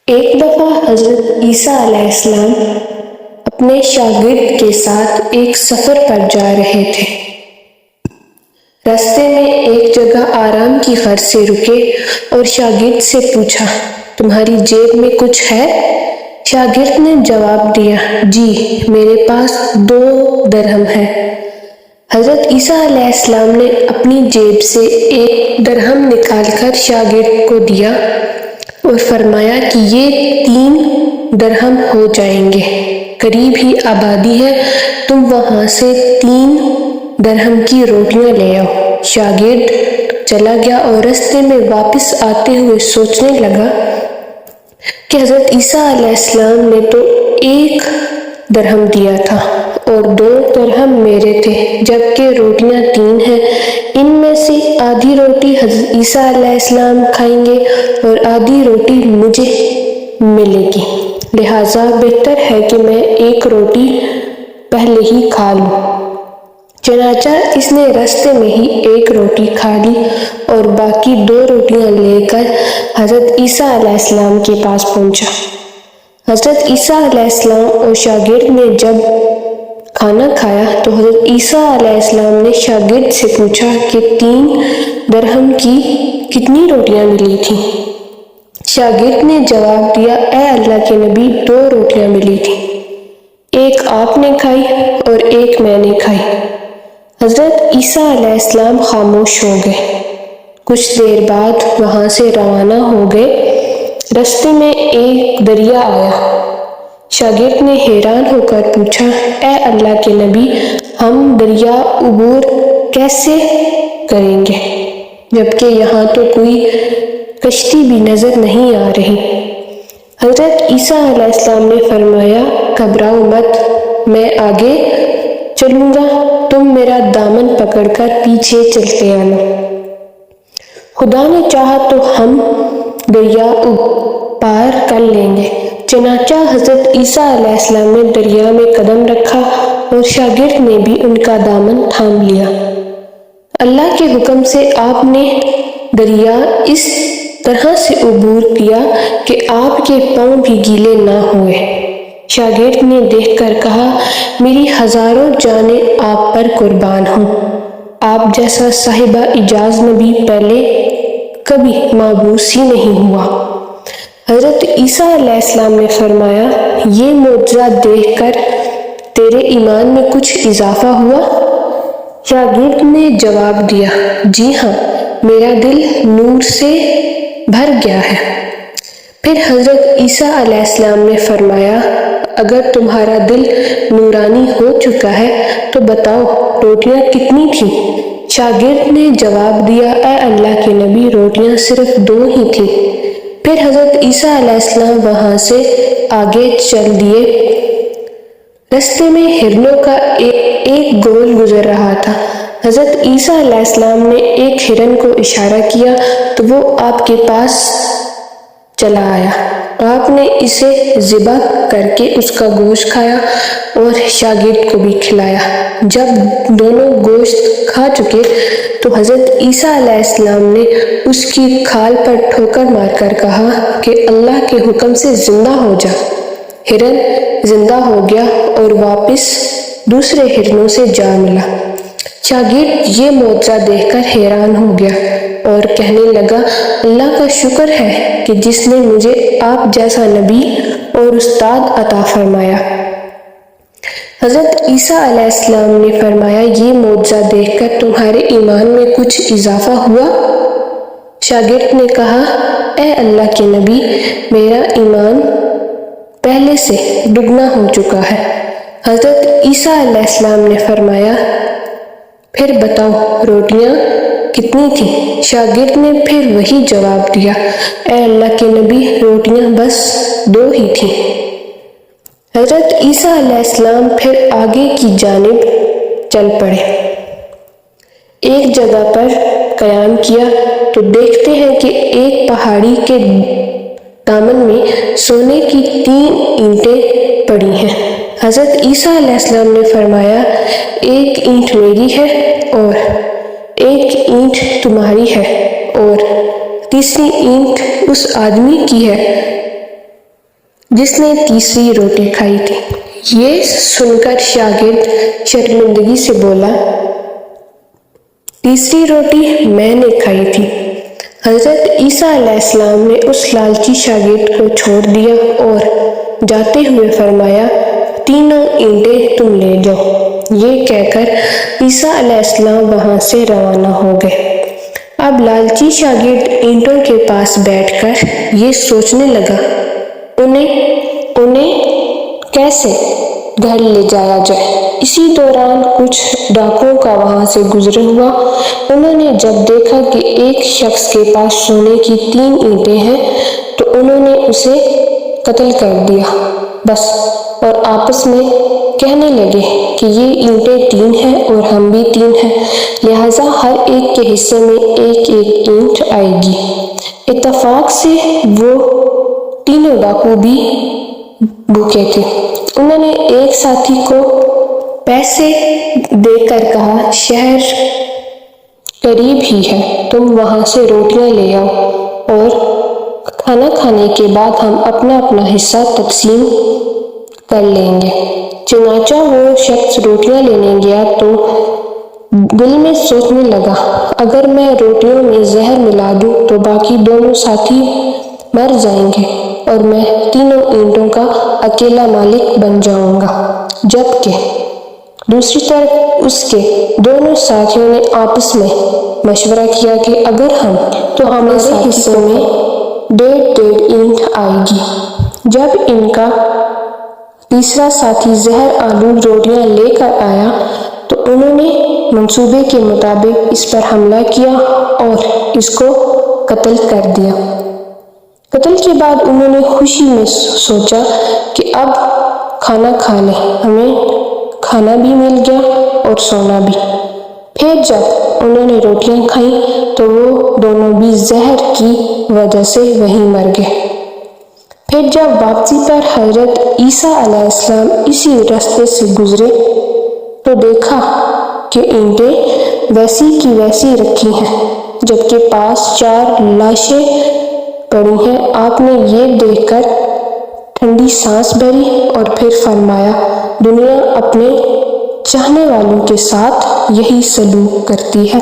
ایک دفعہ حضرت عیسیٰ علیہ السلام اپنے شاگرد کے ساتھ ایک سفر پر جا رہے تھے۔ راستے میں ایک جگہ آرام کی غرض سے رکے اور شاگرد سے پوچھا، تمہاری جیب میں کچھ ہے؟ شاگرد نے جواب دیا، جی میرے پاس 2 درہم ہے۔ حضرت عیسیٰ علیہ السلام نے اپنی جیب سے 1 درہم نکال کر شاگرد کو دیا اور فرمایا کہ یہ 3 درہم ہو جائیں گے، قریب ہی آبادی ہے، تم وہاں سے 3 درہم کی روٹیاں لے آؤ۔ شاگرد چلا گیا اور راستے میں واپس آتے ہوئے سوچنے لگا کہ حضرت عیسیٰ علیہ السلام نے تو 1 درہم دیا تھا اور 2 درہم میرے تھے، جبکہ روٹیاں 3 ہیں۔ ان میں سے آدھی روٹی حضرت عیسیٰ علیہ السلام کھائیں گے اور آدھی روٹی مجھے ملے گی، لہٰذا بہتر ہے کہ میں 1 روٹی پہلے ہی کھا لوں۔ چنانچہ اس نے راستے میں ہی 1 روٹی کھا لی اور باقی 2 روٹیاں لے کر حضرت عیسیٰ علیہ السلام کے پاس پہنچا۔ حضرت عیسیٰ علیہ السلام اور شاگرد نے جب کھانا کھایا تو حضرت عیسیٰ علیہ السلام نے شاگرد سے پوچھا کہ 3 درہم کی کتنی روٹیاں ملی تھیں؟ شاگرد نے جواب دیا، اے اللہ کے نبی، 2 روٹیاں ملی تھیں، 1 آپ نے کھائی اور 1 میں نے کھائی۔ حضرت عیسیٰ علیہ السلام خاموش ہو گئے۔ کچھ دیر بعد وہاں سے روانہ ہو گئے۔ راستے میں ایک دریا آیا۔ شاگرد نے حیران ہو کر پوچھا، اے اللہ کے نبی، ہم دریا عبور کیسے کریں گے، جبکہ یہاں تو کوئی کشتی بھی نظر نہیں آ رہی؟ حضرت عیسیٰ علیہ السلام نے فرمایا، گھبراؤ مت، میں آگے چلوں گا، تم میرا دامن پکڑ کر پیچھے چلتے آنا، خدا نے چاہا تو ہم دریا پار کر لیں گے۔ چنانچہ حضرت عیسیٰ علیہ السلام نے دریا میں قدم رکھا اور شاگرد نے بھی ان کا دامن تھام لیا۔ اللہ کے حکم سے آپ نے دریا اس طرح سے عبور کیا کہ آپ کے پاؤں بھی گیلے نہ ہوئے۔ شاگرد نے دیکھ کر کہا، میری ہزاروں جانیں آپ پر قربان ہوں، آپ جیسا صاحب اعجاز نبی پہلے کبھی مبعوث ہی نہیں ہوا۔ حضرت عیسیٰ علیہ السلام نے فرمایا، یہ معجزہ دیکھ کر تیرے ایمان میں کچھ اضافہ ہوا؟ شاگرد نے جواب دیا، جی ہاں، میرا دل نور سے بھر گیا ہے۔ پھر حضرت عیسیٰ علیہ السلام نے فرمایا، اگر تمہارا دل نورانی ہو چکا ہے تو بتاؤ روٹیاں کتنی تھیں؟ شاگرد نے جواب دیا، اے اللہ کے نبی، روٹیاں صرف 2 ہی تھیں۔ پھر حضرت عیسیٰ علیہ السلام وہاں سے آگے چل دیے۔ راستے میں ہرنوں کا ایک گول گزر رہا تھا۔ حضرت عیسیٰ علیہ السلام نے ایک ہرن کو اشارہ کیا تو وہ آپ کے پاس چلا آیا۔ آپ نے اسے ذبح کر کے اس کا گوشت کھایا اور شاگرد کو بھی کھلایا۔ جب دونوں گوشت کھا چکے تو حضرت عیسیٰ علیہ السلام نے اس کی کھال پر ٹھوکر مار کر کہا کہ اللہ کے حکم سے زندہ ہو جا۔ ہرن زندہ ہو گیا اور واپس دوسرے ہرنوں سے جا ملا۔ شاگرد یہ معجزہ دیکھ کر حیران ہو گیا اور کہنے لگا، اللہ کا شکر ہے کہ جس نے مجھے آپ جیسا نبی اور استاد عطا فرمایا۔ حضرت عیسیٰ علیہ السلام نے فرمایا، یہ معجزہ دیکھ کر تمہارے ایمان میں کچھ اضافہ ہوا؟ شاگرد نے کہا، اے اللہ کے نبی، میرا ایمان پہلے سے دگنا ہو چکا ہے۔ حضرت عیسیٰ علیہ السلام نے فرمایا، پھر بتاؤ روٹیاں کتنی تھیں؟ شاگرد نے پھر وہی جواب دیا، اے اللہ کے نبی، روٹیاں بس 2 ہی تھیں۔ حضرت عیسیٰ علیہ السلام پھر آگے کی جانب چل پڑے۔ ایک جگہ پر قیام کیا تو دیکھتے ہیں کہ ایک پہاڑی کے دامن میں سونے کی 3 اینٹیں پڑی ہیں۔ حضرت عیسیٰ علیہ السلام نے فرمایا، 1 اینٹ میری ہے اور 1 اینٹ تمہاری ہے اور تیسری اینٹ اس آدمی کی ہے جس نے تیسری روٹی کھائی تھی۔ یہ سن کر شاگرد شرمندگی سے بولا، تیسری روٹی میں نے کھائی تھی۔ حضرت عیسیٰ علیہ السلام نے اس لالچی شاگرد کو چھوڑ دیا اور جاتے ہوئے فرمایا، تینوں اینٹیں تم لے جاؤ۔ یہ کہہ کر عیسیٰ علیہ السلام وہاں سے روانہ ہو گئے۔ اب لالچی شاگرد اینٹوں کے پاس بیٹھ کر یہ سوچنے لگا، انہیں کیسے گھر لے جایا جائے۔ اسی دوران کچھ ڈاکوؤں کا وہاں سے گزر ہوا۔ انہوں نے جب دیکھا کہ ایک شخص کے پاس سونے کی 3 اینٹیں ہیں تو انہوں نے اسے قتل کر دیا بس، اور آپس میں کہنے لگے کہ یہ اینٹیں 3 ہیں اور ہم بھی 3 ہیں، لہٰذا ہر ایک کے حصے میں ایک ایک اینٹ آئے گی۔ اتفاق سے وہ تینوں ڈاکو بھی بھوکے تھے۔ انہوں نے ایک ساتھی کو پیسے دے کر کہا، شہر قریب ہی ہے، تم وہاں سے روٹیاں لے آؤ اور کھانا کھانے کے بعد ہم اپنا اپنا حصہ تقسیم کر لیں گے۔ چنانچہ وہ شخص روٹیاں لینے گیا تو دل میں سوچنے لگا، اگر میں روٹیوں میں زہر ملا دوں تو باقی دونوں ساتھی مر جائیں گے اور میں تینوں اینٹوں کا اکیلا مالک بن جاؤں گا۔ جبکہ دوسری طرف اس کے دونوں ساتھیوں نے آپس میں مشورہ کیا کہ اگر تو ہمارے حصے میں 1.5 اینٹ آئے گی۔ جب ان کا تیسرا ساتھی زہر آلود روٹیاں لے کر آیا تو انہوں نے منصوبے کے مطابق اس پر حملہ کیا اور اس کو قتل کر دیا۔ قتل کے بعد انہوں نے خوشی میں سوچا کہ اب کھانا کھا لیں، ہمیں کھانا بھی مل گیا اور سونا بھی۔ پھر جب انہوں نے روٹیاں کھائیں تو وہ دونوں بھی زہر کی وجہ سے وہیں مر گئے۔ پھر جب واپسی پر حضرت عیسیٰ علیہ السلام اسی راستے سے گزرے تو دیکھا کہ اینٹیں ویسی کی ویسی رکھی ہیں، جبکہ پاس 4 لاشیں پڑی ہیں۔ آپ نے یہ دیکھ کر ٹھنڈی سانس بھری اور پھر فرمایا، دنیا اپنے چاہنے والوں کے ساتھ یہی سلوک کرتی ہے۔